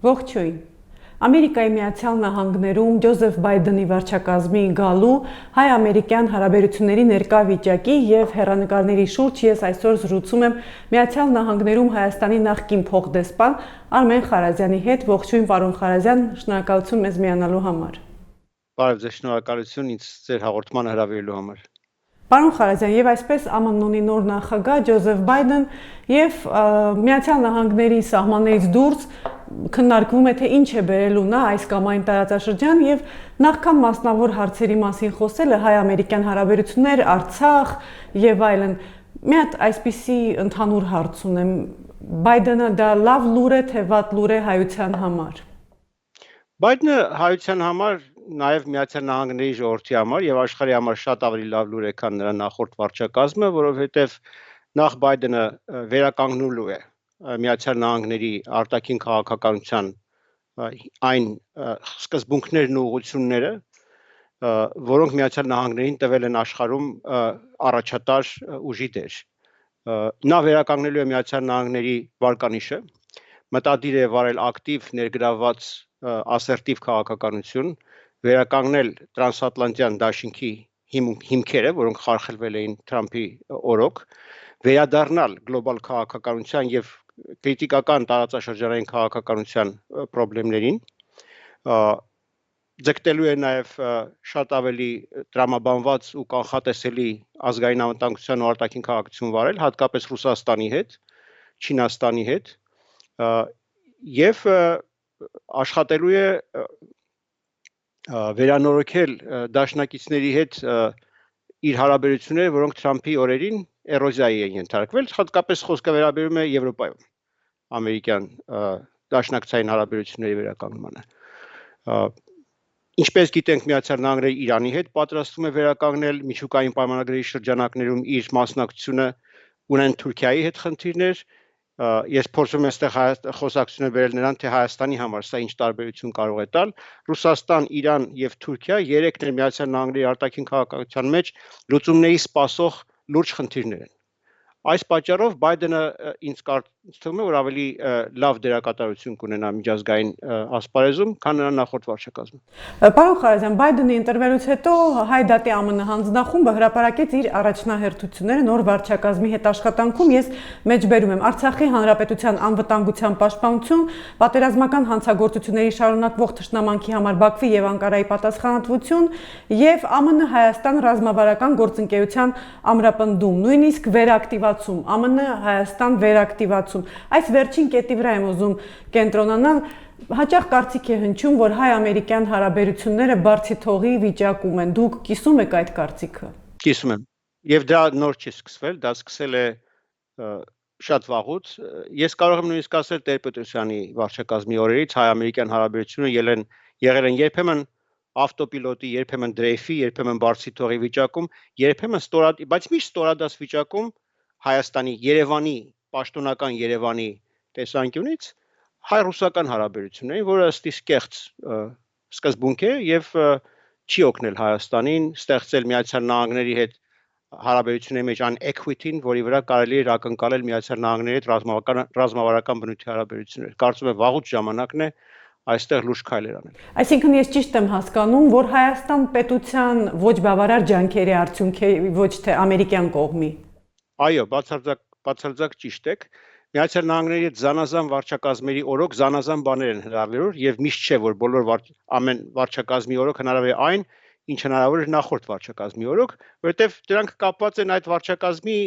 Ողջույն։ Ամերիկայի Միացյալ Նահանգներում Ջոզեֆ Բայդենի վարչակազմի գալու հայ-ամերիկյան հարաբերությունների ներկա վիճակի եւ հեռանկարների շուրջ ես այսօր զրուցում եմ Միացյալ Նահանգներում Հայաստանի նախկին փոխդեսպան Արմեն Խարազյանի հետ։ Ողջույն, պարոն Խարազյան, շնորհակալություն մեզ միանալու համար։ Բարև ձեզ, շնորհակալություն ինձ ձեր հաղորդմանը հրավիրելու համար։ Պարոն Խարազյան, եւ այսպես ԱՄՆ-ի նոր նախագահ Ջոզեֆ Բայդեն եւ Միացյալ Նահանգների սահմաններից դուրս քննարկվում է թե ինչ է բերելու նա այս կամ այն տարածաշրջան եւ նախքան մասնավոր հարցերի մասին խոսելը հայ-ամերիկյան հարաբերություններ, Արցախ եւ այլն։ Մի հատ այսպիսի ընդհանուր հարց ունեմ. Բայդենը դա լավ լուր է թե վատ լուր է հայության համար։ Բայդենը հայության համար նաև Միացյալ Նահանգների ժողովրդի համար եւ աշխարհի համար շատ ավելի լավ լուր է, քան նրա նախորդ վարչակազմը, որովհետեւ նախ Բայդենը վերականգնելու է Միացյալ Նահանգների արտաքին քաղաքականության այն սկզբունքներն ու ուղղությունները, որոնք Միացյալ Նահանգներին տվել են աշխարհում առաջատար ուժի դեր։ Նա վերականգնելու է Միացյալ Նահանգների վարկանիշը, մտադիր է վարել ակտիվ ներգրավված ասերտիվ քաղաքականություն, վերականգնել տրանսատլանտյան դաշինքի հիմքերը, որոնք խարխլվել էին Թրամփի օրոք, վերադառնալ գլոբալ քաղաքականության եւ քրիտիկական տարածաշրջանային քաղաքականության խնդիրներին, ձգտելու է նաեւ շատ ավելի տրամաբանված ու կանխատեսելի ազգային անվտանգության ու արտաքին քաղաքություն վարել, հատկապես Ռուսաստանի հետ, Չինաստանի հետ, եւ աշխատելու է վերանորոգել դաշնակիցների հետ իր հարաբերությունները, որոնք Թրամփի օրերին էրոզիայի են ենթարկվել, հատկապես խոսքը վերաբերում է Եվրոպայում ամերիկյան դաշնակցային հարաբերությունների վերականգնմանը։ Ինչպես գիտենք, Միացյալ Նահանգները Իրանի հետ պատրաստվում է վերականգնել միջուկային պայմանագրերի շրջանակներում իր մասնակցությունը, ունեն Թուրքիայի հետ խնդիրներ։ Ես փորձում եմ այստեղ խոսակցությունը բերել նրան, թե Հայաստանի համար սա ինչ տարբերություն կարող է տալ։ Ռուսաստան, Իրան եւ Թուրքիա երեքն էլ Միացյալ Նահանգների արտաքին քաղաքականության մեջ լուծումների սպասող լուրջ խնդիրներ են։ Այս պատճառով Բայդենը ինձ կարծում է, որ ավելի լավ դերակատարություն կունենա միջազգային ասպարեզում, քան նրա նախորդ վարչակազմը։ Պարոն Խարազյան, Բայդենի ընտրվելուց հետո Հայ դատի ԱՄՆ հանձնախումբը հրապարակեց իր առաջնահերթությունները նոր վարչակազմի հետ աշխատանքում։ Ես մեջբերում եմ Արցախի հանրապետության անվտանգության պաշտպանություն, պատերազմական հանցագործությունների շարունակվող թշնամանքի համար Բաքվի եւ Անկարայի պատասխանատվություն եւ ԱՄՆ Հայաստան ռազմավարական գործընկերության ամրապնդում, նույնիսկ վերակտիվացում, ԱՄՆ Հայաստան վերակտիվացում։ Այս վերջին կետի վրա եմ ուզում կենտրոնանալ։ Հաճախ կարծիք է հնչում, որ հայ-ամերիկյան հարաբերությունները բարձի թողի վիճակում են։ Դուք կիսում եք այդ կարծիքը։ Կիսում եմ։ Եվ դա նոր չի սկսվել, դա սկսել է շատ վաղուց։ Ես կարող եմ նույնիսկ ասել Տեր-Պետրոսյանի վարչակազմի օրերից հայ-ամերիկյան հարաբերությունները եղել են երբեմն ավտոպիլոտի, երբեմն դրեյֆի, երբեմն բարձի թողի վիճակում, երբեմն բայց միշտ ստորադաս վիճակում Հայաստանի Երևանի, պաշտոնական Երևանի տեսանկյունից հայ-ռուսական հարաբերություններին, որը ըստ իս կեղծ սկզբունք է եւ չի օգնել Հայաստանին ստեղծել Միացյալ Նահանգների հետ հարաբերությունների մեջ այն equity-ն, որի վրա կարելի է ակնկալել Միացյալ Նահանգների հետ ռազմավարական բնույթի հարաբերություններ։ Կարծում եմ վաղուց ժամանակն է այստեղ լուրջ քայլեր անել։ Այսինքն ես ճիշտ եմ հասկանում, որ Հայաստան պետության ոչ բավարար ջանքերի արդյունք է, ոչ թե ամերիկյան կողմի։ Այո, բացարձակ ճիշտ եք։ Միացյալ Նահանգների հետ զանազան վարչակազմերի օրոք զանազան բաներ են հնարավոր եւ միշտ չէ, որ բոլոր ամեն վարչակազմի օրոք հնարավոր է այն, ինչ հնարավոր էր նախորդ վարչակազմի օրոք, որովհետեւ դրանք կապված են այդ վարչակազմի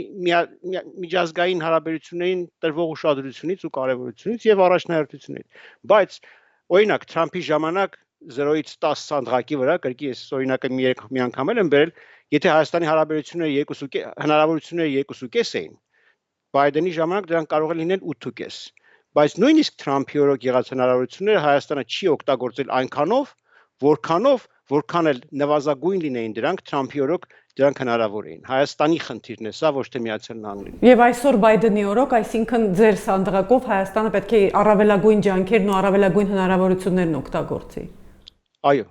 միջազգային հարաբերություններին տրվող ուշադրությունից ու կարեւորությունից եւ առաջնահերթությունից։ Բայց օրինակ Թրամփի ժամանակ 0-ից 10 սանդղակի վրա, կրկի ես օրինակը մի անգամ եմ բերել, եթե Հայաստանի հարաբերությունները հնարավորությունները 2.5 էին, Բայդենի ժամանակ դրանք կարող է լինել 8.5, բայց նույնիսկ Թրամփի օրոք եղած հնարավորությունները Հայաստանը չի օգտագործել այնքանով, որքան էլ նվազագույն լինեին դրանք Թրամփի օրոք դրանք հնարավոր էին։ Հայաստանի խնդիրն է սա, ոչ թե Միացյալ Նահանգների։ Եվ այսօր Բայդենի օրոք, այսինքն ձեր սանդղակով Հայաստանը պետք է առավելագույն ջանքերն ու առավելագույն հնարավորություններն օգտագործի։ Այո։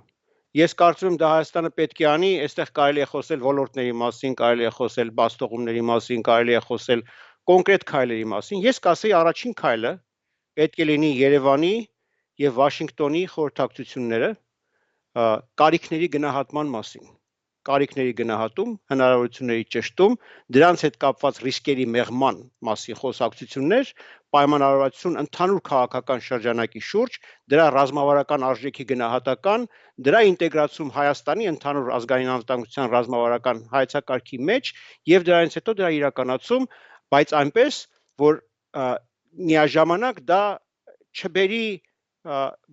Ես կարծում եմ դա Հայաստանը պետք է անի, այստեղ կարելի է խոսել ոլորտների մասին, կարելի է խոսել բաստողումների մասին, կարելի է խոսել կոնկրետ քայլերի մասին։ Ես կասեի առաջին քայլը պետք է լինի Երևանի եւ Վաշինգտոնի խորհրդակցությունները կարիքների գնահատման մասին։ Կարիքների գնահատում, հնարավորությունների ճշտում, դրանց հետ կապված ռիսկերի մեղման մասին խոսակցություններ, պայմանավորվածություն ընդհանուր քաղաքական շրջանակի շուրջ, դրա ռազմավարական արժեքի գնահատական, դրա ինտեգրացում Հայաստանի ընդհանուր ազգային անվտանգության ռազմավարական հայեցակարգի մեջ եւ դրանից հետո դրա իրականացում, բայց այնպես, որ միաժամանակ դա չբերի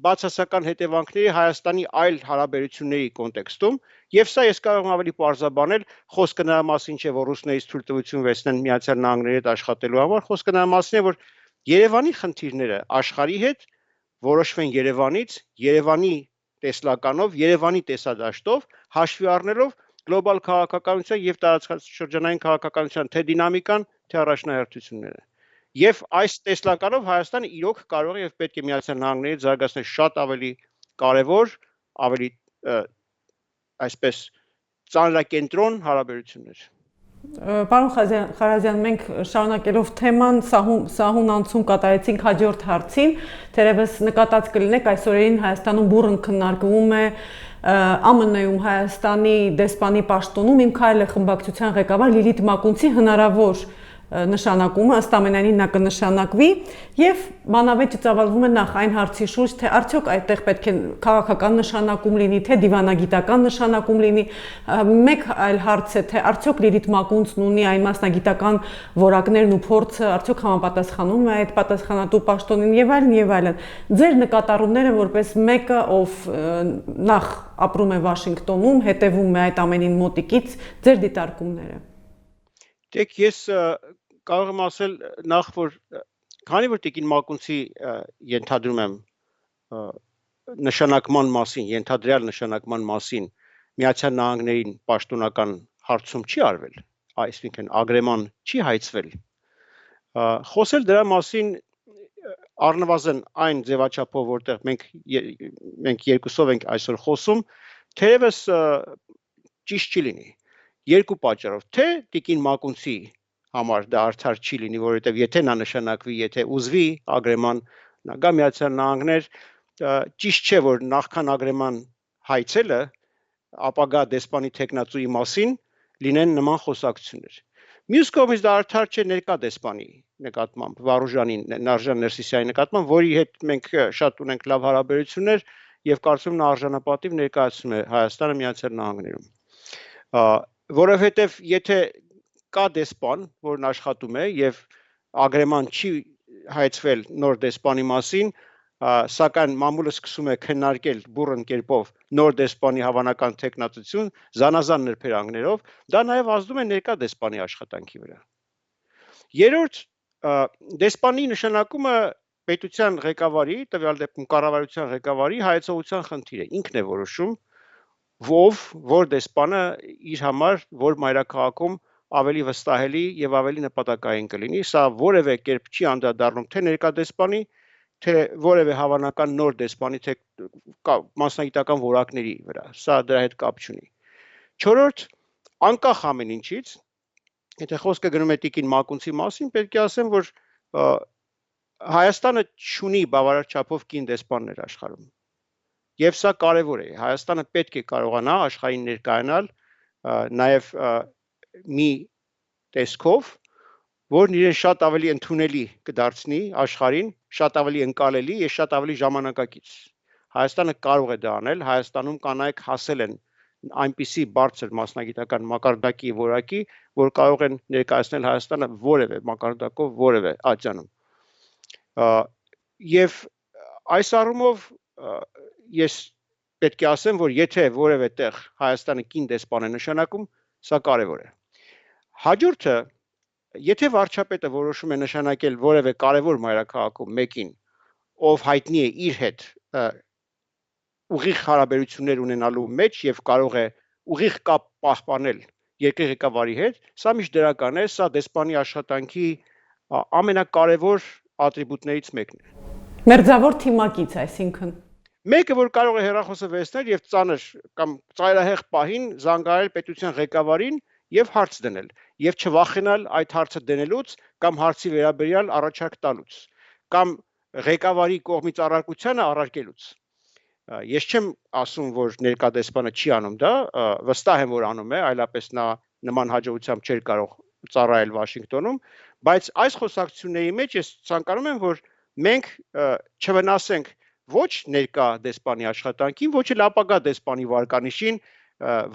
բացասական հետևանքների Հայաստանի այլ հարաբերությունների կոնտեքստում եւ սա ես կարող եմ ավելի պարզաբանել խոսքը նրա մասին չէ որ ռուսներից թույլտվություն վերցնեն Միացյալ Նահանգների հետ աշխատելու համար խոսքը նրա մասին է որ Երևանի խնդիրները աշխարհի հետ որոշվեն Երևանից Երևանի տեսլականով Երևանի տեսադաշտով հաշվի առնելով գլոբալ քաղաքականության եւ տարածաշրջանային քաղաքականության թե դինամիկան թե առաջնահերթությունները Եվ այս տեսլականով Հայաստանը իրոք կարող է եւ պետք է Միացյալ Նահանգների զարգացնել շատ ավելի կարեւոր, ավելի այսպես ծանրակենտրոն հարաբերություններ։ Պարոն Խարազյան, մենք շարունակելով թեման սահուն անցում կատարեցինք հաջորդ հարցին, թերևս նկատած կլինեք այս օրերին Հայաստանում բուռն քննարկվում է ԱՄՆ-ում Հայաստանի դեսպանի պաշտոնում Իմ քայլը խմբակցության ղեկավար Լիլիթ Մակունցի հնարավոր նշանակումը ըստ ամենայնի նա կնշանակվի եւ մանավեճ ծավալվում է նախ այն հարցի շուրջ թե արդյոք այդտեղ պետք է քաղաքական նշանակում լինի թե դիվանագիտական նշանակում լինի մեկ այլ հարց է թե արդյոք Լիլիթ Մակունցն ունի այն մասնագիտական որակներն ու փորձը արդյոք համապատասխանում է այդ պատասխանատու պաշտոնին եւ այլն ձեր նկատառումները որպես մեկը ով նախ ապրում է Վաշինգտոնում հետևում է այդ ամենին մոտիկից ձեր դիտարկումները Դեք ես կարող եմ ասել նախ որ քանի որ Տիկին Մակունցի ենթադրում եմ նշանակման մասին, ենթադրյալ նշանակման մասին Միացյալ Նահանգներին պաշտոնական հարցում չի արվել, այսինքն ագրեման չի հայցվել։ Խոսել դրա մասին առնվազն այն ձևաչափով որտեղ մենք երկուսով ենք այսօր խոսում, թերևս ճիշտ չի լինի։ Երկու պատճառով, թե Տիկին Մակունցի համար դա արդար չի լինի, որովհետև եթե նա նշանակվի, եթե ուզվի ագրեման, նա գա Միացյալ Նահանգներ, ճիշտ չէ, որ նախքան ագրեման հայցելը ապագա դեսպանի տեխնացուի մասին լինեն նման խոսակցություններ։ Մյուս կողմից դա արդար չէ ներկա դեսպանի նկատմամբ, Վարուժանի Նարժան Ներսիսյանի նկատմամբ, որի հետ մենք շատ ունենք լավ հարաբերություններ եւ կարծում նա արժանապատիվ ներկայացնում է Հայաստանը Միացյալ Նահանգներում։ Որովհետև եթե կա դեսպան, որն աշխատում է եւ ագրեման չի հայցվել նոր դեսպանի մասին, սակայն մամուլը սկսում է քննարկել բուռն կերպով նոր դեսպանի հավանական տեխնացություն զանազան նրբերանգներով, դա նաեւ ազդում է ներկա դեսպանի աշխատանքի վրա։ Երրորդ դեսպանի նշանակումը պետության ղեկավարի, տվյալ դեպքում կառավարության ղեկավարի հայեցողության խնդիր է, ինքն է որոշում որ դեսպանը իր համար որ մայրաքաղաքում ավելի վստահելի եւ ավելի նպատակային կլինի, սա որևէ կերպ չի անդրադառնում թե ներկա դեսպանի, թե որևէ հավանական նոր դեսպանի, թե մասնագիտական որակների վրա, սա դրա հետ կապ չունի։ Չորրորդ, անկախ ամեն ինչից, եթե խոսքը գնում է Տիկին Մակունցի մասին, պետք է ասեմ, որ Հայաստանը չունի բավարար չափով կին դեսպաններ աշխարհում։ Եվ սա կարևոր է, Հայաստանը պետք է կարողանա աշխարհին ներկայանալ նաև մի տեսքով, որն իրեն շատ ավելի ընդունելի կդարձնի աշխարհին, շատ ավելի ընկալելի եւ շատ ավելի ժամանակակից։ Հայաստանը կարող է դա անել, Հայաստանում կանայք հասել են այնպիսի բարձր մասնագիտական մակարդակի որակի, որ կարող են ներկայացնել Հայաստանը որևէ մակարդակով, որևէ ատյանում։ Եվ այս առումով ես պետք է ասեմ, որ եթե որևէ տեղ Հայաստանը կին դեսպան է նշանակում, սա կարևոր է։ Հաջորդը, եթե վարչապետը որոշում է նշանակել որևէ կարևոր մայրաքաղաքում մեկին, ով հայտնի է իր հետ ուղիղ հարաբերություններ ունենալու մեջ եւ կարող է ուղիղ կապ պահպանել երկրի ղեկավարի հետ, սա միշտ դրական է, սա դեսպանի աշխատանքի ամենակարևոր ատրիբուտներից մեկն է։ Մերձավոր թիմակից, այսինքն Մեկը որ կարող է հեռախոսը վերցնել եւ ծանր կամ ծայրահեղ պահին զանգահարել պետության ղեկավարին եւ հարց դնել եւ չվախենալ այդ հարցը դնելուց կամ հարցի վերաբերյալ առաջարկ տալուց կամ ղեկավարի կողմից առարկությանը առարկելուց։ Ես չեմ ասում, որ ներկա դեսպանը չի անում դա, վստահ եմ, որ անում է, այլապես նա նման հաջողությամբ չէր կարող ծառայել Վաշինգտոնում, բայց այս խոսակցությունների մեջ ես ցանկանում եմ, որ մենք չվնասենք ոչ ներկա դեսպանի աշխատանքին, ոչ էլ ապագա դեսպանի վարկանիշին,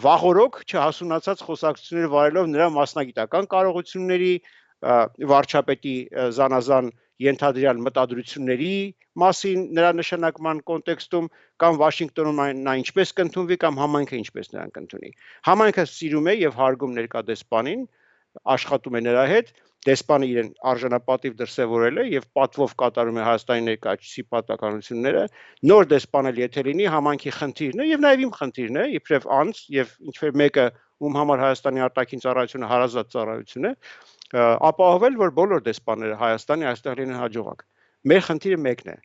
վաղօրոք չհասունացած խոսակցություններ վարելով նրա մասնագիտական կարողությունների, վարչապետի զանազան ենթադրյալ մտադրությունների մասին նրա նշանակման կոնտեքստում կամ Վաշինգտոնում նա ինչպես կընդունվի կամ համայնքը ինչպես նրան կընդունի։ Համայնքը սիրում է եւ հարգում ներկա դեսպանին, աշխատում է նրա հետ, դեսպանը իրեն արժանապատիվ դրսևորել է եւ պատվով կատարում է Հայաստանի ներկայացուցիչի պարտականությունները, նոր դեսպանել եթե լինի համայնքի խնդիրն է եւ նաեւ իմ խնդիրն է, իբրև անձ եւ ինչ-որ մեկը ում համար Հայաստանի արտաքին ծառայությունը հարազատ ծառայություն է, ապահովել, որ բոլոր դեսպանները Հայաստանի այստեղ լինեն հաջողակ։ Մեր խնդիրը մեկն է։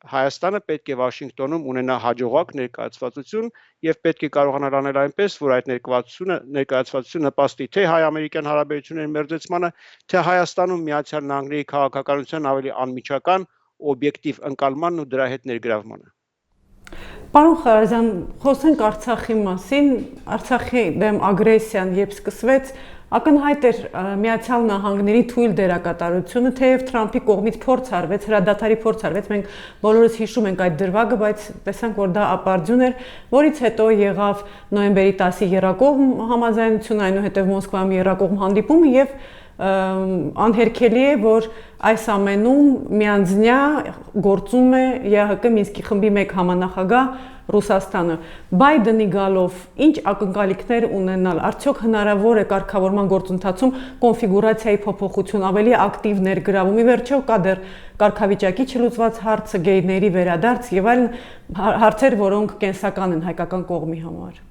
Հայաստանը պետք է Վաշինգտոնում ունենա հաջողակ ներկայացվածություն եւ պետք է կարողանալ անել այնպես, որ այդ ներկայացվածությունը նպաստի թե հայ-ամերիկյան հարաբերությունների մերձեցմանը, թե Հայաստանում Միացյալ Նահանգների քաղաքականության ավելի անմիջական, օբյեկտիվ ընկալմանն ու դրա հետ ներգրավմանը։ Պարոն Խարազյան, խոսենք Արցախի մասին, Արցախի դեմ ագրեսիան երբ սկսվեց, ակնհայտ էր Միացյալ Նահանգների թույլ դերակատարությունը, թեև Թրամփի կողմից փորձ արվեց, հրադադարի փորձ արվեց, մենք բոլորս հիշում ենք այդ դրվագը, բայց տեսանք, որ դա ապարդյուն էր, որից հետո եղավ նոյեմբերի 10-ի եռակողմ համաձայնությունը, այնուհետև Մոսկվայում եռակողմ հանդիպումը եւ անհերքելի է, որ այս ամենում միանձնյա գործում է ԵԱՀԿ Մինսկի խմբի մեկ համանախագահ Ռուսաստանը։ Բայդենի գալով ինչ ակնկալիքներ ունենալ, արդյոք հնարավոր է կարգավորման գործընթացում կոնֆիգուրացիայի փոփոխություն, ավելի ակտիվ ներգրավում, ի վերջո կա դեռ կարգավիճակի չլուծված հարցը, գեյների վերադարձ եւ այլն հարցեր, որոնք կենսական են հայկական կողմի համար։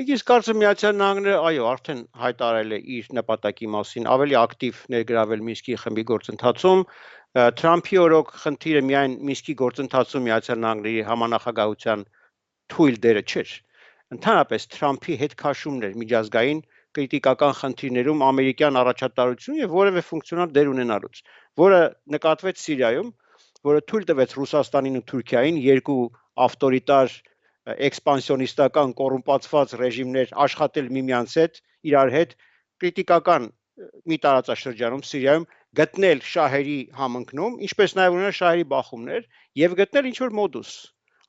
Ես կարծում Միացյալ Նահանգները, այո, արդեն հայտարարել է իր նպատակի մասին ավելի ակտիվ ներգրավել Մինսկի խմբի գործընթացում։ Թրամփի օրոք խնդիրը միայն Մինսկի գործընթացում Միացյալ Նահանգների համանախագահության թույլ դերը չէր։ Ընդհանրապես Թրամփի հետ քաշումն էր միջազգային կրիտիկական խնդիրներում ամերիկյան առաջատարություն եւ որևէ ֆունկցիոնալ դեր ունենալուց, որը նկատվեց Սիրիայում, որը թույլ տվեց Ռուսաստանին ու Թուրքիային երկու ավտորիտար էքսպանսիոնիստական կոռումպացված ռեժիմներ աշխատել միմյանց հետ, իրար հետ կրիտիկական մի տարածաշրջանում Սիրիայում գտնել շահերի համընկնում, ինչպես նաև ունենալ շահերի բախումներ եւ գտնել ինչ-որ մոդուս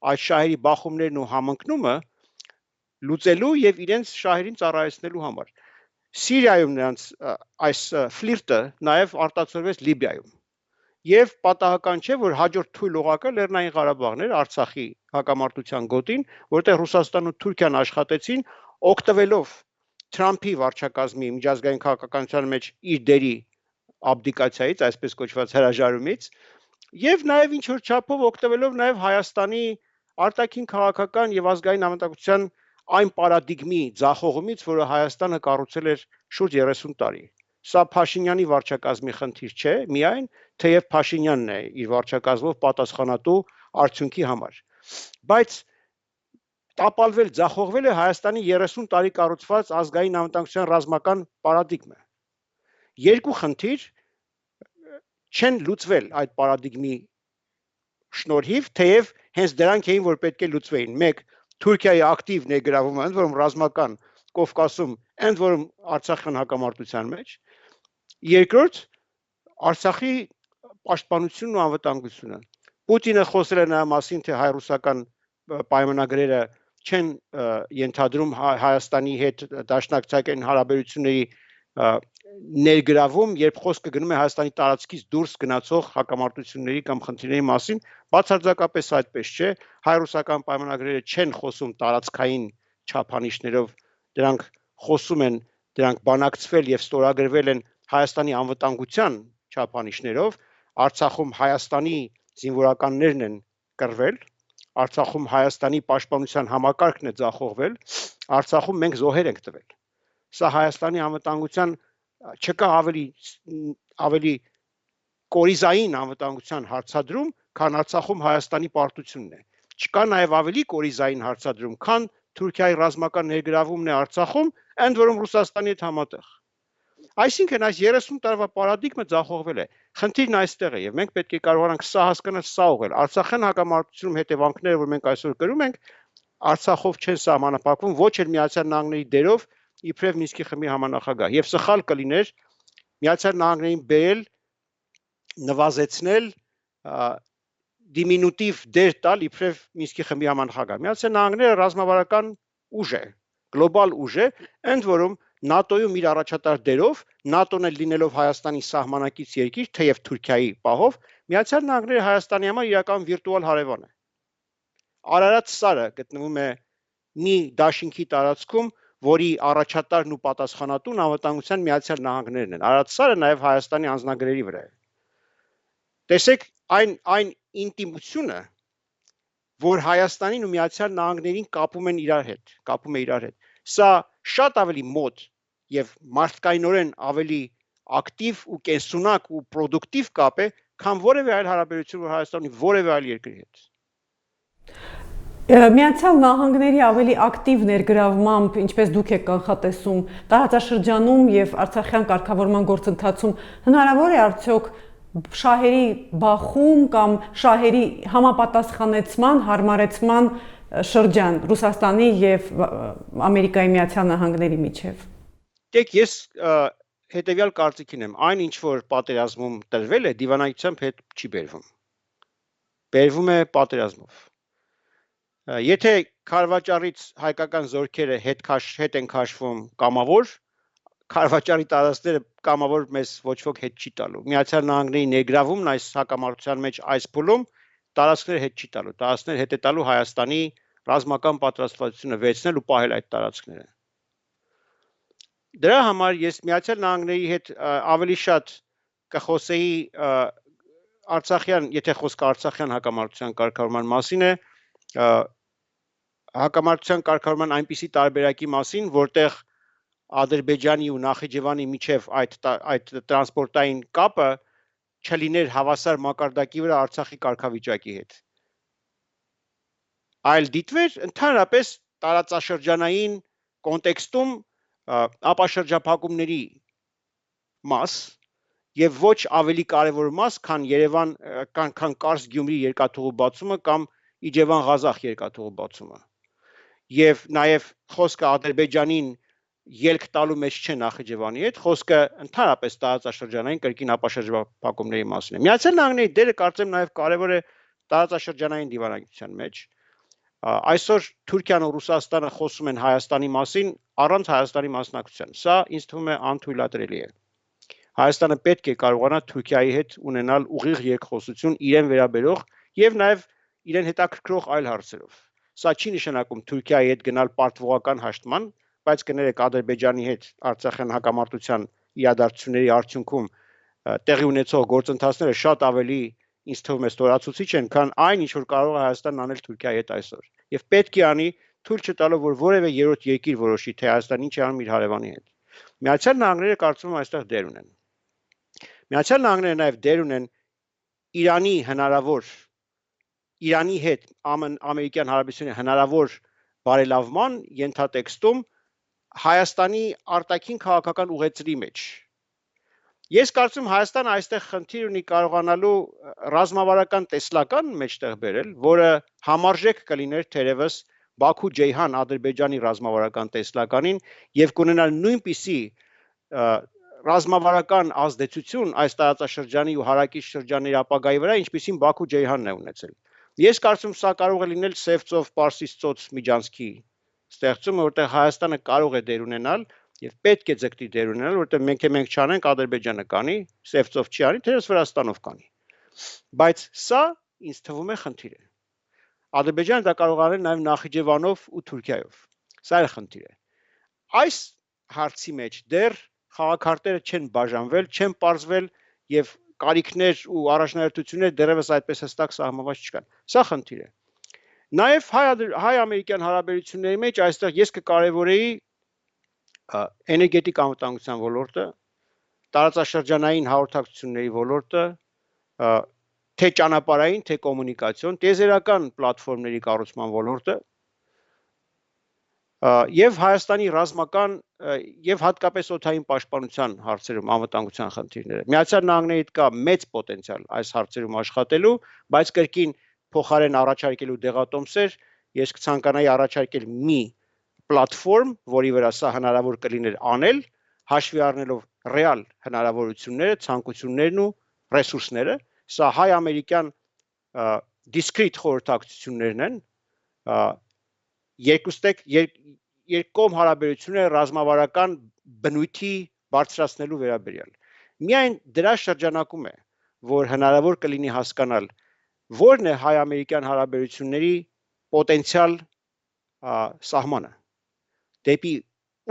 այդ շահերի բախումներն ու համընկնումը լուծելու եւ իրենց շահերին ծառայեցնելու համար։ Սիրիայում նրանց այս ֆլիրտը նաև արտացոլվեց Լիբիայում։ Եվ պատահական չէ, որ հաջորդ թույլ օղակը Լեռնային Ղարաբաղն էր, Արցախի հակամարտության գոտին, որտեղ Ռուսաստանն ու Թուրքիան աշխատեցին, օգտվելով Թրամփի վարչակազմի միջազգային քաղաքականության մեջ իր դերի աբդիկացիայից, այսպես կոչված հրաժարումից, եւ նաեւ ինչ որ չափով օգտվելով նաեւ Հայաստանի արտաքին քաղաքական եւ ազգային անվտանգության այն պարադիգմի ձախողումից, որը Հայաստանը կառուցել էր շուրջ 30 տարի։ Սա Փաշինյանի վարչակազմի խնդիր չէ, միայն թեև Փաշինյանն է իր վարչակազմով պատասխանատու արդյունքի համար։ Բայց տապալվել, ձախողվել է Հայաստանի 30 տարի կառուցված ազգային անվտանգության ռազմական պարադիգմը։ Երկու խնդիր չեն լուծվել այդ պարադիգմի շնորհիվ, թեև հենց դրանք էին, որ պետք է լուծվեին։ Մեկ Թուրքիայի ակտիվ ներգրավումը, ընդ որում ռազմական Կովկասում, ընդ որում Արցախյան հակամարտության մեջ։ Երկրորդ Արցախի պաշտպանությունն ու անվտանգությունը։ Պուտինը խոսել է նրա մասին, թե հայ-ռուսական պայմանագրերը չեն ենթադրում Հայաստանի հետ դաշնակցական հարաբերությունների ներգրավում, երբ խոսքը գնում է Հայաստանի տարածքից դուրս գնացող հակամարտությունների կամ խնդիրների մասին, բացարձակապես այդպես չէ, հայ-ռուսական պայմանագրերը չեն խոսում տարածքային չափանիշներով, դրանք խոսում են, դրանք բանակցվել եւ ստորագրվել են Հայաստանի անվտանգության չափանիշներով, Արցախում Հայաստանի զինվորականներն են կռվել, Արցախում Հայաստանի պաշտպանության համակարգն է ձախողվել, Արցախում մենք զոհեր ենք տվել։ Սա Հայաստանի անվտանգության չկա ավելի կորիզային անվտանգության հարցադրում, քան Արցախում Հայաստանի պարտությունն է։ Չկա նաև ավելի կորիզային հարցադրում, քան Թուրքիայի ռազմական ներգրավումն է Արցախում, ընդ որում Ռուսաստանի հետ համատեղ։ Այսինքն այս 30 տարվա պարադիգմը ձախողվել է։ Խնդիրն այստեղ է եւ մենք պետք է կարողանանք սա հասկանալ, սա ուղղել։ Արցախյան հակամարտությունում հետևանքները, որ մենք այսօր կրում ենք, Արցախով չեն սահմանափակվում, ոչ էլ Միացյալ Նահանգների դերով իբրև Մինսկի խմբի համանախագահ։ Եվ սխալ կլիներ Միացյալ Նահանգներին բերել, նվազեցնել, դիմինուտիվ դեր տալ իբրև Մինսկի խմբի համանախագահ։ Միացյալ Նահանգները ռազմավարական ուժ է, գլոբալ ուժ է, ընդ որում ՆԱՏՕ-ում իր առաջատար դերով, ՆԱՏՕ-ն էլ լինելով Հայաստանի սահմանակից երկիր, թեև Թուրքիայի պահով, Միացյալ Նահանգները Հայաստանի համար իրական վիրտուալ հարևան է։ Արարատ սարը գտնվում է մի դաշինքի տարածքում, որի առաջատարն ու պատասխանատուն Անվտանգության Միացյալ Նահանգներն են։ Արարատ սարը նաև Հայաստանի անձնագրերի վրա է։ Տեսեք այն ինտիմությունը, որ Հայաստանին ու Միացյալ Նահանգներին կապում է իրար հետ։ Սա շատ ավելի մոտ եւ մարդկայնորեն ավելի ակտիվ ու կենսունակ ու պրոդուկտիվ կապ է, քան որևէ այլ հարաբերություն, որ Հայաստանի որևէ այլ երկրի հետ։ Միացյալ Նահանգների ավելի ակտիվ ներգրավմամբ, ինչպես դուք եք կանխատեսում, տարածաշրջանում եւ Արցախյան կարգավորման գործընթացում հնարավոր է արդյոք շահերի բախում կամ շահերի համապատասխանեցման, հարմարեցման շրջան Ռուսաստանի եւ Ամերիկայի Միացյալ Նահանգների միջև։ Դեք ես հետեւյալ կարծիքին եմ, այն ինչ որ պատերազմում տրվել է, դիվանագիտությամբ հետ չի բերվում։ Բերվում է պատերազմով։ Եթե Քարվաճառից հայկական զորքերը հետ են քաշվում կամավոր, Քարվաճառի տարածքները կամավոր մեզ ոչ ոք հետ չի տալու։ Միացյալ Նահանգների ներգրավումն այս հակամարտության մեջ այս փուլում տարածքները հետ չի տալու։ Տարածքները հետ է տալու Հայաստանի ռազմական պատրաստվածությունը վերցնել ու պահել այդ տարածքները։ Դրա համար ես Միացյալ Նահանգների հետ ավելի շատ կխոսեի Արցախյան, եթե խոսքը Արցախյան հակամարտության կարգավորման մասին է, հակամարտության կարգավորման այնպիսի տարբերակի մասին, որտեղ Ադրբեջանի ու Նախիջևանի միջև այդ տրանսպորտային կապը չլիներ հավասար մակարդակի վրա Արցախի կարգավիճակի հետ։ Այլ դիտվեր ընդհանրապես տարածաշրջանային կոնտեքստում ապաշրջափակումների մաս եւ ոչ ավելի կարևոր մաս, քան Երևան, քան Կարս Գյումրի երկաթուղու բացումը կամ Իջևան-Ղազախ երկաթուղու բացումը։ Եվ նաեւ խոսքը Ադրբեջանին ելք տալու մեջ չէ Նախիջևանի հետ, խոսքը ընդհանրապես տարածաշրջանային կրկին ապաշրջափակումների մասին է։ Միացյալ Նահանգների դերը կարծեմ նաեւ կարևոր է տարածաշրջանային դիվանագիտության մեջ։ Այսօր Թուրքիան ու Ռուսաստանը խոսում են Հայաստանի մասին առանց Հայաստանի մասնակցության։ Սա ինձ թվում է անթույլատրելի է։ Հայաստանը պետք է կարողանա Թուրքիայի հետ ունենալ ուղիղ երկխոսություն իրեն վերաբերող եւ նաեւ իրեն հետաքրքրող այլ հարցերով։ Սա չի նշանակում Թուրքիայի հետ գնալ պարտվողական հաշտման, բայց կներեք Ադրբեջանի հետ Արցախյան հակամարտության իրադարձությունների արդյունքում տեղի ունեցող գործընթացները շատ ավելի ինձ թվում է ստորացուցիչ են, քան այն, ինչ որ կարող է Հայաստանն անել Թուրքիայի հետ այսօր։ Եվ պետք է անի թույլ չտալով, որ որևէ երրորդ երկիր որոշի, թե Հայաստանն ինչ է անում իր հարևանի հետ։ Միացյալ Նահանգները կարծում եմ այստեղ դեր ունեն։ Միացյալ Նահանգները նաև դեր ունեն Իրանի հետ ամերիկյան հարաբերությունների հնարավոր բարելավման ենթատեքստում Հայաստանի արտաքին քաղաքական ուղեցրի մեջ։ Ես կարծում Հայաստանը այստեղ խնդիր ունի կարողանալու ռազմավարական տեսլական մեջտեղ բերել, որը համարժեք կլիներ թերևս Բաքու-Ջեյհան Ադրբեջանի ռազմավարական տեսլականին եւ կունենալ նույնպիսի ռազմավարական ազդեցություն այս տարածաշրջանի ու հարակից շրջանների ապագայի վրա, ինչպիսին Բաքու-Ջեյհանն է ունեցել։ Ես կարծում սա կարող է լինել Սևծով Պարսից ծոց միջանցքի ստեղծումը, որտեղ Հայաստանը կարող է դեր ունենալ եւ պետք է ձգտի դեր ունենալ, որտեղ մենք չանենք, Ադրբեջանը կանի, Սևծով չի անի, թերևս Վրաստանով կանի։ Բայց սա ինձ թվում է խնդիր է։ Ադրբեջանը դա կարող անել նաեւ Նախիջևանով ու Թուրքիայով։ Սա էլ խնդիր է։ Այս հարցի մեջ դեռ խաղաքարտերը չեն բաժանվել, չեն պարզվել եւ կարիքներ ու առաջնահերթություններ դեռևս այդպես հստակ սահմանված չկան։ Սա խնդիր է։ Նաև հայ-ամերիկյան հարաբերությունների մեջ այստեղ ես կկարևորեի էներգետիկ անվտանգության ոլորտը, տարածաշրջանային հաղորդակցությունների ոլորտը, թե ճանապարհային, թե կոմունիկացիոն, տիեզերական պլատֆորմների կառուցման ոլորտը, Եվ Հայաստանի ռազմական եւ հատկապես օդային պաշտպանության հարցերում անվտանգության խնդիրները։ Միացյալ Նահանգների հետ կա մեծ պոտենցիալ այս հարցերում աշխատելու, բայց կրկին փոխարեն առաջարկելու դեղատոմսեր, ես կցանկանայի առաջարկել մի պլատֆորմ, որի վրա սա հնարավոր կլիներ անել, հաշվի առնելով ռեալ հնարավորությունները, ցանկություններն ու ռեսուրսները, սա հայ-ամերիկյան դիսկրիտ խորհրդակցություններն են, երկկողմ հարաբերությունները ռազմավարական բնույթի բարձրացնելու վերաբերյալ։ Միայն դրա շրջանակում է, որ հնարավոր կլինի հասկանալ, որն է հայ-ամերիկյան հարաբերությունների պոտենցիալ սահմանը։ Դեպի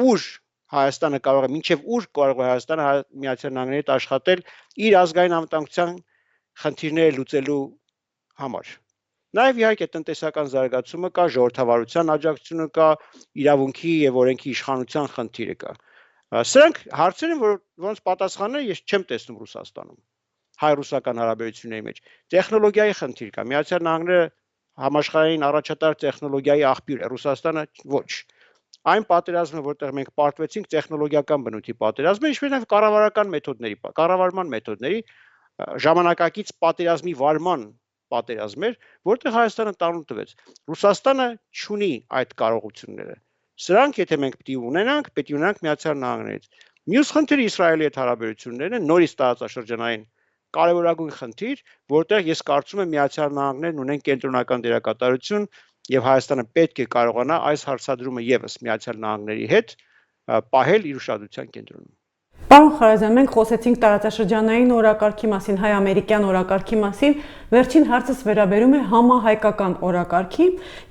ուր Հայաստանը կարող է, մինչև ուր կարող է Հայաստանը Միացյալ Նահանգների հետ աշխատել իր ազգային անվտանգության խնդիրները լուծելու համար։ Նաև իհարկե տնտեսական զարգացումը կա, ժողովրդավարության աջակցությունը կա, իրավունքի եւ օրենքի իշխանության խնդիրը կա։ Սրանք հարցեր են, որոնց պատասխանները ես չեմ տեսնում Ռուսաստանում, հայ-ռուսական հարաբերությունների մեջ։ Տեխնոլոգիայի խնդիր կա։ Միացյալ Նահանգները համաշխարհային առաջատար տեխնոլոգիայի աղբյուր է, Ռուսաստանը ոչ։ Այն պատերազմը, որտեղ մենք պարտվեցինք տեխնոլոգիական բնույթի պատերազմը, ինչպես նաև կառավարման մեթոդների ժամանակակից պատերազմի վարման պատերազմեր, որտեղ Հայաստանը տանուլ տվեց։ Ռուսաստանը չունի այդ կարողությունները։ Սրանք, եթե մենք պետք է ունենանք Միացյալ Նահանգներից։ Մյուս խնդիրը Իսրայելի հետ հարաբերություններն են, նորից տարածաշրջանային կարևորագույն խնդիր, որտեղ ես կարծում եմ Միացյալ Նահանգներն ունեն կենտրոնական դերակատարություն եւ Հայաստանը պետք է կարողանա այս հարցադրումը եւս Միացյալ Նահանգների հետ պահել իր ուշադրության կենտրոնում։ Պարոն Խարազյան, մենք խոսեցինք տարածաշրջանային օրակարգի մասին, հայ-ամերիկյան օրակարգի մասին, վերջին հարցս վերաբերում է համահայկական օրակարգի։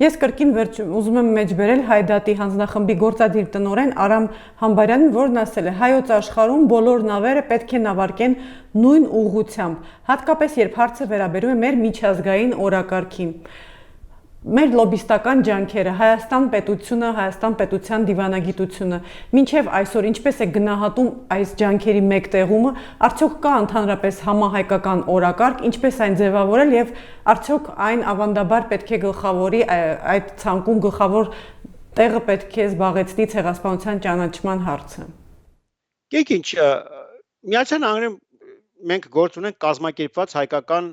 Ես կրկին ուզում եմ մեջբերել Հայդատի հանձնախմբի գործադիր տնօրեն Արամ Համբարյանին, որն ասել է. հայոց աշխարհում բոլոր նավերը պետք է նավարկեն նույն ուղղությամբ, հատկապես երբ հարցը վերաբերում է մեր միջազգային օրակարգին։ Մեր լոբիստական ջանքերը, Հայաստան պետության դիվանագիտությունը, մինչև այսօր ինչպես է գնահատում այս ջանքերի մեկտեղումը, արդյոք կա ընդհանրապես համահայկական օրակարգ, ինչպես այն ձևավորել եւ արդյոք այն ավանդաբար պետք է գլխավորի այդ ցանկում գլխավոր տեղը պետք է զբաղեցնի ցեղասպանության ճանաչման հարցը։ Գիտեք ինչ, Միացյալ Նահանգներում մենք գործ ունենք կազմակերպված հայկական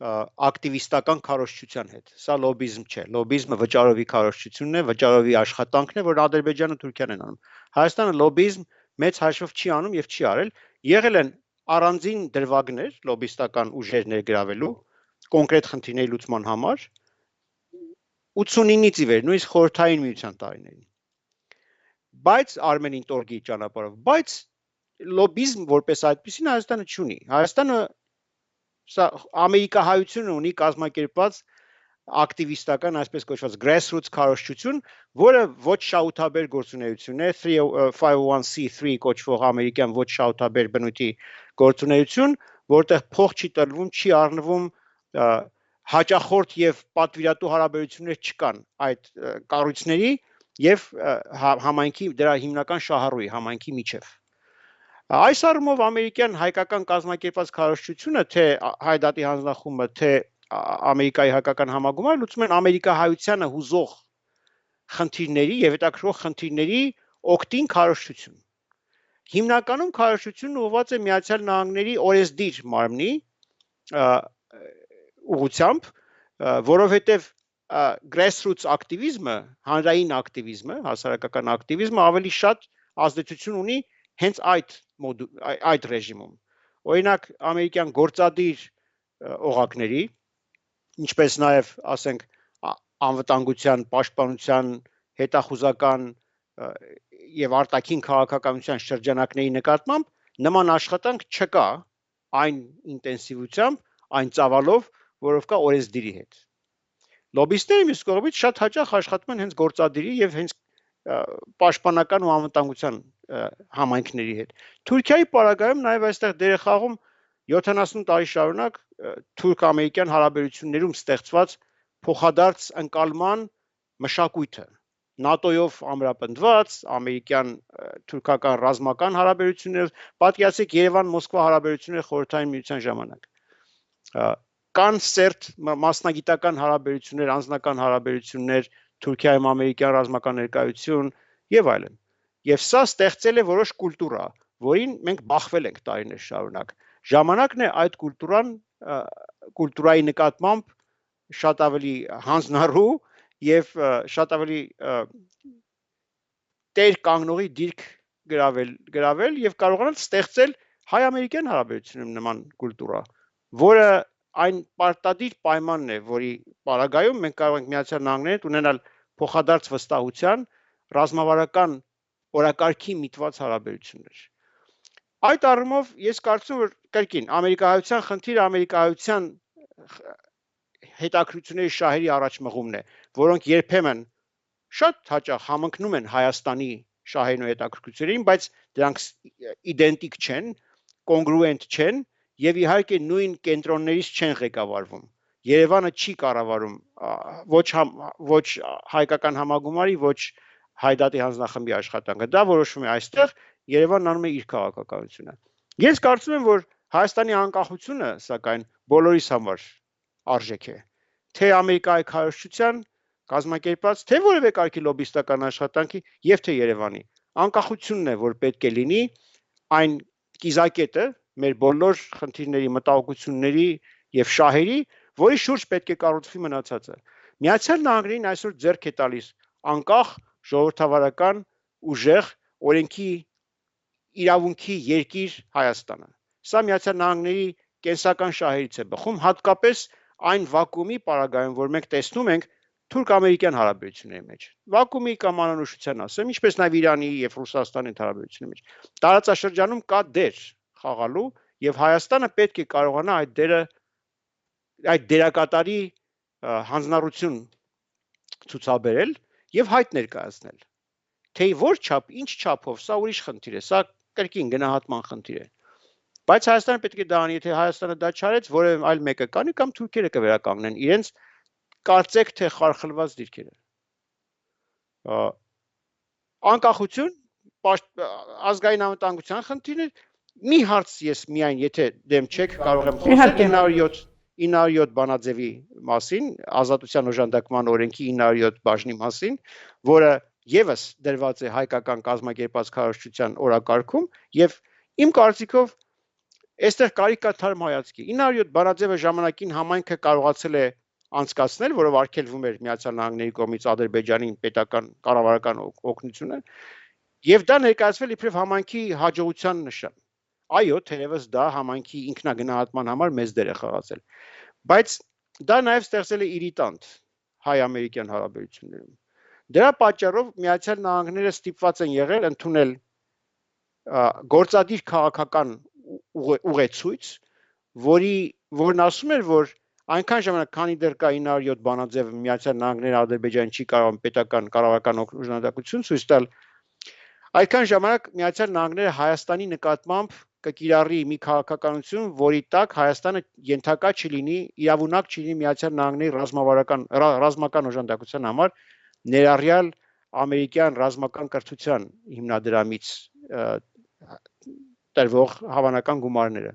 ակտիվիստական քարոզչության հետ։ Սա լոբիզմ չէ, լոբիզմը վճարովի քարոզչությունն է, վճարովի աշխատանքն է, որ Ադրբեջանը Թուրքիան են անում։ Հայաստանը լոբիզմ մեծ հաշվով չի անում եւ չի արել։ Եղել են առանձին դրվագներ լոբիստական ուժեր ներգրավելու կոնկրետ խնդիրների լուծման համար 89-ից ի վեր, նույնիսկ խորհրդային միության տարիներին։ Բայց Արմենին տորգի ճանապարհով, բայց լոբիզմ որպես այդպեսին Հայաստանը չունի։ Հայաստանը սա ամերիկահայությունը ունի կազմակերպված ակտիվիստական, այսպես կոչված grassroots քարոզչություն, որը ոչ շահութաբեր գործունեություն է, 501c3 կոչվող ամերիկյան ոչ շահութաբեր բնույթի գործունեություն, որտեղ փող չի տրվում, չի առնվում հաճախորդ եւ պատվիրատու հարաբերություններ չկան այդ կառույցների եւ համայնքի դրա հիմնական շահառուի համայնքի միջև։ Այս առումով ամերիկյան հայկական կազմակերպված քարոզչությունը, թե Հայդատի հանձնախումբը, թե Ամերիկայի հայկական համագումարը լուծում են ամերիկահայությանը հուզող խնդիրների եւ հետաքրքրող խնդիրների օգտին քարոզչություն։ Հիմնականում քարոզչությունն ուղղված է Միացյալ Նահանգների օրեսդիր մարմնի ուղղությամբ, որովհետեւ grassroots ակտիվիզմը, հանրային ակտիվիզմը, հասարակական ակտիվիզմը ավելի շատ ազդեցություն ունի հենց այդ ռեժիմում։ Օրինակ ամերիկյան գործադիր օղակների, ինչպես նաև ասենք անվտանգության, պաշտպանության, հետախուզական եւ արտաքին քաղաքականության շրջանակների նկատմամբ նման աշխատանք չկա այն ինտենսիվությամբ, այն ծավալով, որով կա օրեսդիրի հետ։ Լոբիստները մյուս կողմից շատ հաճախ աշխատում են հենց գործադիրի եւ հենց պաշտպանական ու անվտանգության համայնքների հետ։ Թուրքիայի պարագայում նաև այստեղ դեր է խաղում 70 տարի շարունակ թուրք-ամերիկյան հարաբերություններում ստեղծված փոխադարձ ընկալման մշակույթը։ ՆԱՏՕ-ով ամրապնդված, ամերիկյան թուրքական ռազմական հարաբերություններով, պատկերացրեք Երևան-Մոսկվա հարաբերությունները խորհրդային միության ժամանակ։ Կան սերտ մասնագիտական հարաբերություններ, անձնական հարաբերություններ Թուրքիայում ամերիկյան ռազմական ներկայություն եւ այլն։ Եվ սա ստեղծել է որոշ կուլտուրա, որին մենք բախվել ենք տարիներ շարունակ։ Ժամանակն է այդ կուլտուրայի նկատմամբ շատ ավելի հանձնառու եւ շատ ավելի տեր կանգնողի դիրք գրավել եւ կարողանալ ստեղծել հայ-ամերիկյան հարաբերությունում նման կուլտուրա, որը այն պարտադիր պայմանն է, որի պարագայում մենք կարող ենք Միացյալ Նահանգներիդ ունենալ փոխադարձ վստահության ռազմավարական օրակարգի միտված հարաբերություններ։ Այդ առումով ես կարծում եմ, որ կրկին ամերիկայության խնդիրը ամերիկայության հետաքրությունների շահերի առաջ մղումն է, որոնք երբեմն շատ հաճախ համընկնում են Հայաստանի շահերն ու հետաքրքրություններին, բայց դրանք իդենտիկ չեն, կոնգրուենտ չեն եւ իհարկե նույն կենտրոններից չեն ղեկավարվում։ Երևանը չի կառավարում ոչ հայկական համագումարի, ոչ հայդատի հանձնախմբի աշխատանքը։ Դա որոշվում է այստեղ, Երևանն անում է իր քաղաքականությունը։ Ես կարծում եմ, որ Հայաստանի անկախությունը, սակայն բոլորիս համար արժեք է, թե Ամերիկայի քարոզչության կազմակերպած, թե որևէ կարգի լոբիստական աշխատանքի եւ թե Երևանի անկախությունն է, որ պետք է լինի այն կիզակետը մեր բոլոր խնդիրների, մտահոգությունների եւ շահերի, որի շուրջ պետք է կառուցվի մնացածը։ Միացյալ Նահանգներին այսօր ձեռք է տալիս անկախ ժողովրդավարական ուժեղ օրենքի իրավունքի երկիր Հայաստանը։ Սա Միացյալ Նահանգների կենսական շահերից է բխում, հատկապես այն վակուումի պարագայում, որ մենք տեսնում ենք թուրք-ամերիկյան հարաբերությունների մեջ։ Վակուումի կամ անանուշության ասեմ, ինչպես նաև Իրանի եւ Ռուսաստանի հարաբերությունների մեջ։ Տարածաշրջանում կա դեր խաղալու եւ Հայաստանը պետք է կարողանա այդ դերակատարի հանձնառություն ցուցաբերել եւ հայտ ներկայացնել։ Թե որ չափ, ինչ չափով, սա ուրիշ խնդիր է, սա կրկին գնահատման խնդիր է։ Բայց Հայաստանը պետք է դա անի, եթե Հայաստանը դա չարեց, որևէ այլ մեկը կանի կամ թուրքերը կվերականգնեն իրենց կարծեք թե խարխլված դիրքերը։ Անկախություն, ազգային անվտանգության խնդիրներ, մի հարց ես միայն, եթե դեմ չեք, կարող եմ խոսել 907 բանաձևի մասին, ազատության օժանդակման օրենքի 907 բաժնի մասին, որը եւս դրված է հայկական կազմակերպած քարոզչության օրակարգում եւ իմ կարծիքով այստեղ կարիք կա թարմ հայացքի։ 907 բանաձևը ժամանակին համայնքը կարողացել է անցկացնել, որով արգելվում էր Միացյալ Նահանգների կողմից Ադրբեջանին պետական կառավարական օգնությունը, եւ դա ներկայացվել իբրև համայնքի հաջողության նշան։ Այո, թերևս դա համայնքի ինքնագնահատման համար մեծ դեր է խաղացել։ Բայց դա նաեւ ստեղծել է իրիտանտ հայ-ամերիկյան հարաբերություններում։ Դրա պատճառով Միացյալ Նահանգները ստիպված են եղել ընդունել գործադիր քաղաքական ուղեցույց, որն ասում էր, որ այնքան ժամանակ, քանի դեռ կա 907 բանաձև Միացյալ Նահանգները Ադրբեջանին չի կարող պետական կառավարական օժանդակություն ցույց տալ, այդքան ժամանակ Միացյալ Նահանգները Հայաստանի նկատմամբ կկիրառի մի քաղաքականություն, որի տակ Հայաստանը ենթակա չլինի, իրավունակ չլինի Միացյալ Նահանգների ռազմական օժանդակության համար, ներառյալ ամերիկյան ռազմական կրթության հիմնադրամից տրվող հավանական գումարները։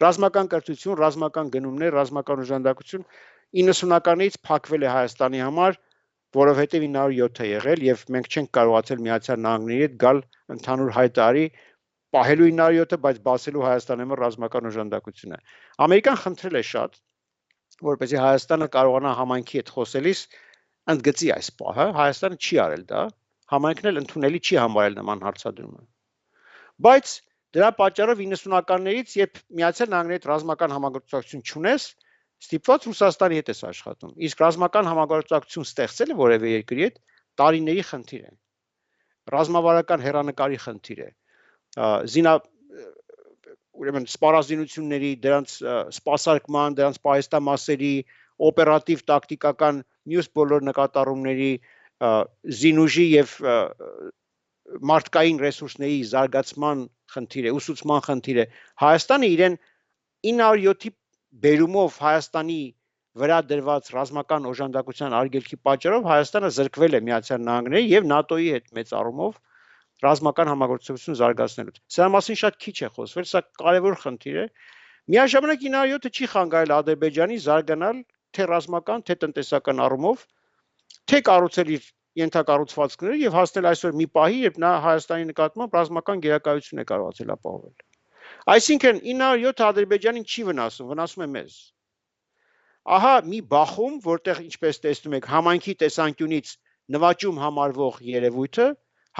Ռազմական կրթություն, ռազմական գնումներ, ռազմական օժանդակություն 90-ականից փակվել է Հայաստանի համար, որովհետև 907 է եղել եւ մենք չենք կարողացել Միացյալ Նահանգների հետ գալ ընդհանուր հայտարարի պահելու 907-ը, բայց բացելու Հայաստանի համար ռազմական օժանդակությունը։ Ամերիկան խնդրել է շատ, որպեսզի Հայաստանը կարողանա համայնքի հետ խոսելիս ընդգծի այս պահը, Հայաստանը չի արել դա, համայնքն էլ ընդունելի չի համարել նման հարցադրումը։ Բայց դրա պատճառով 90-ականներից, երբ Միացյալ Նահանգների հետ ռազմական համագործակցություն չունես, ստիպված Ռուսաստանի հետ ես աշխատում։ Իսկ ռազմական համագործակցություն ստեղծելը որևէ երկրի հետ տարիների խնդիր է։ Ռազմավարական հեռանկարի խնդիր է։ Ուրեմն սպառազինությունների, դրանց սպասարկման, դրանց պահեստամասերի, օպերատիվ տակտիկական մյուս բոլոր նկատառումների զինուժի եւ մարդկային ռեսուրսների զարգացման խնդիր է, ուսուցման խնդիր է։ Հայաստանը իրեն 907-ի բերումով Հայաստանի վրա դրված ռազմական օժանդակության արգելքի պատճառով Հայաստանը զրկվել է Միացյալ Նահանգների եւ ՆԱՏՕ-ի հետ մեծ առումով ռազմական համագործակցություն զարգացնելուց։ Սրա մասին շատ քիչ է խոսվել, սա կարևոր խնդիր է։ Միաժամանակ 907-ը չի խանգարել Ադրբեջանի զարգանալ թե ռազմական, թե տնտեսական առումով, թե կառուցել իր ենթակառուցվածքները եւ հասնել այսօր մի պահի, երբ նա Հայաստանի նկատմամբ ռազմական գերակայություն է կարողացել ապահովել։ Այսինքն 907 Ադրբեջանին չի վնասում, վնասում է մեզ։ Ահա մի բախում, որտեղ ինչպես տեսնում եք, համայնքի տեսանկյունից նվաճում համարվող երևույթը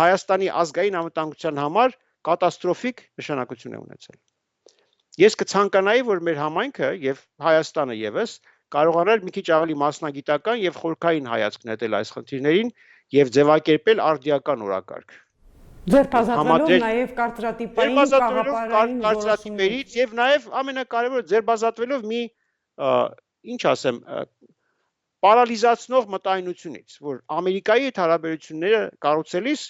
Հայաստանի ազգային անվտանգության համար կատաստրոֆիկ նշանակություն է ունեցել։ Ես կցանկանայի, որ մեր համայնքը եւ Հայաստանը եւս կարողանալ մի քիչ ավելի մասնագիտական եւ խորքային հայացք նետել այս խնդիրներին եւ ձևակերպել արդիական օրակարգ։ Ձերբազատվելով նաեւ կարծրատիպային կաղապարային կարծրատիպերից եւ նաեւ ամենակարևորը ձերբազատվելով մի ինչ ասեմ պարալիզացնող մտայնությունից, որ Ամերիկայի հետ հարաբերությունները կառուցելիս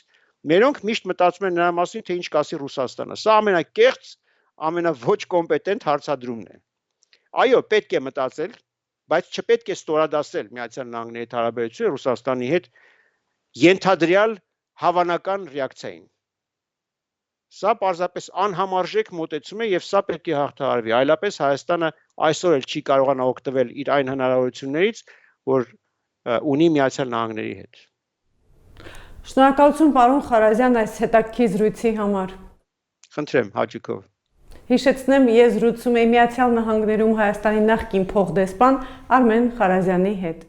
մերոնք միշտ մտածում են նրա մասին, թե ինչ կասի Ռուսաստանը։ Սա ամենակեղծ, ամենավոչ կոմպետենտ հարցադրումն է։ Այո, պետք է մտածել, բայց չպետք է ստորադասել Միացյալ Նահանգների հետ հարաբերությունները Ռուսաստանի հետ ենթադրյալ հավանական ռեակցիային։ Սա պարզապես անհամարժեք մոտեցում է եւ սա պետք է հաղթահարվի, այլապես Հայաստանը այսօր էլ չի կարողանա օգտվել իր այն հնարավորություններից, որ ունի Միացյալ Նահանգների հետ։ Շնորհակալություն պարոն Խարազյան այս հետաքրքիր զրույցի համար։ Խնդրեմ, հաճույքով։ Հիշեցնեմ, ես զրուցում եմ Միացյալ Նահանգներում Հայաստանի նախկին փոխդեսպան Արմեն Խարազյանի հետ։